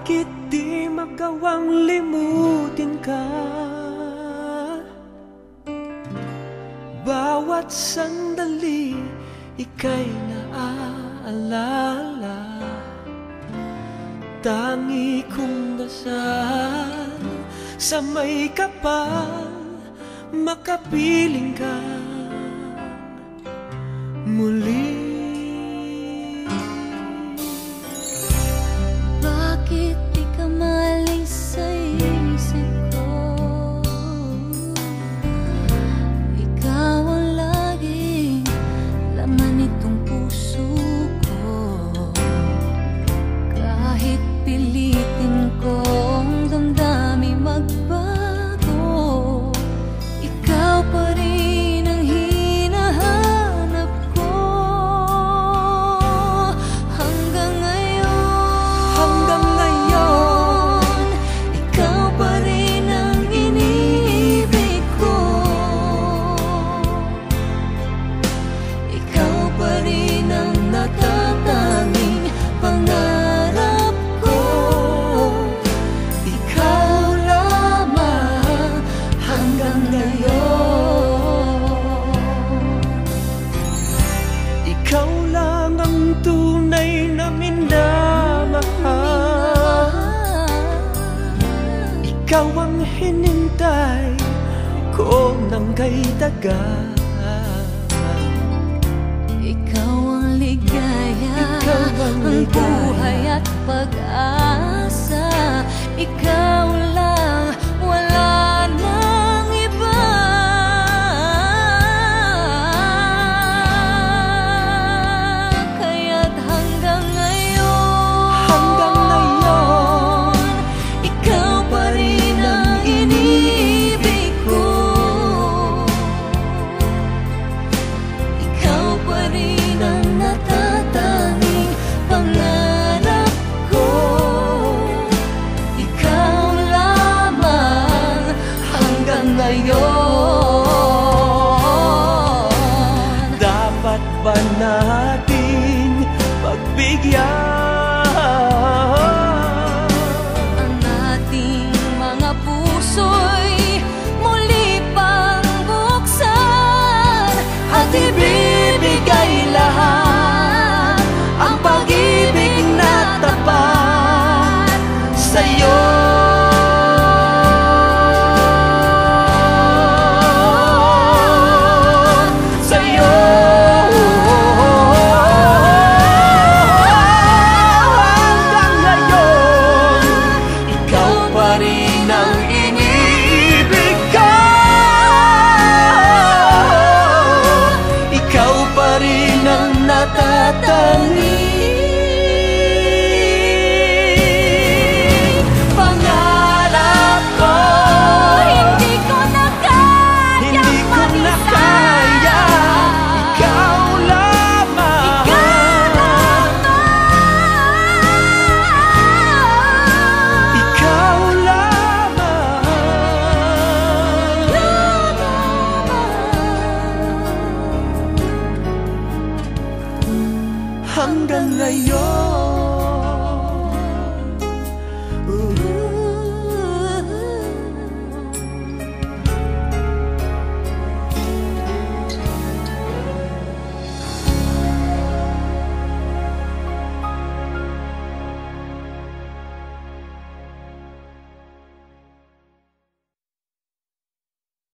Bakit di magawang limutin ka? Bawat sandali ika'y naaalala. Tangi kong dasal sa may kapal, makapiling ka muli. Bakit di ka maalis sa isip ko? Ikaw ang laging laman nitong puso ko. Kahit pilitin kong damdamin magbago, ikaw pa rin ang hinahanap ko. Hanggang ngayon, ikaw pa rin ang iniibig ko. Ikaw pa rin ang natatanging pangarap ko. Ikaw lamang hanggang ngayon. Ikaw lang ang tunay na minamahal. Ikaw ang hinintay ko ng kay tagal. Ikaw ang ligaya, Ikaw ang ang ligaya. buhay at pag-asa. Ikaw lang, wala nang iba. Kaya't hanggang ngayon, ikaw pa rin ang iniibig ko. Ikaw pa rin ang natatanging pangarap ko. Ikaw lamang hanggang ngayon. Dapat ba nating pagbigyan Ang ating mga puso'y muli pang buksan at ibibigay lahat ang pag-ibig na tapat sa'yo. sa'yo. Hanggang ngayon, ikaw pa rin ang iniibig ko. Ikaw pa rin ang natatanging pangarap ko. Hindi ko na kaya Hindi ko na mag-isa. kaya, ikaw lamang. Ikaw lamang. Hanggang ngayon.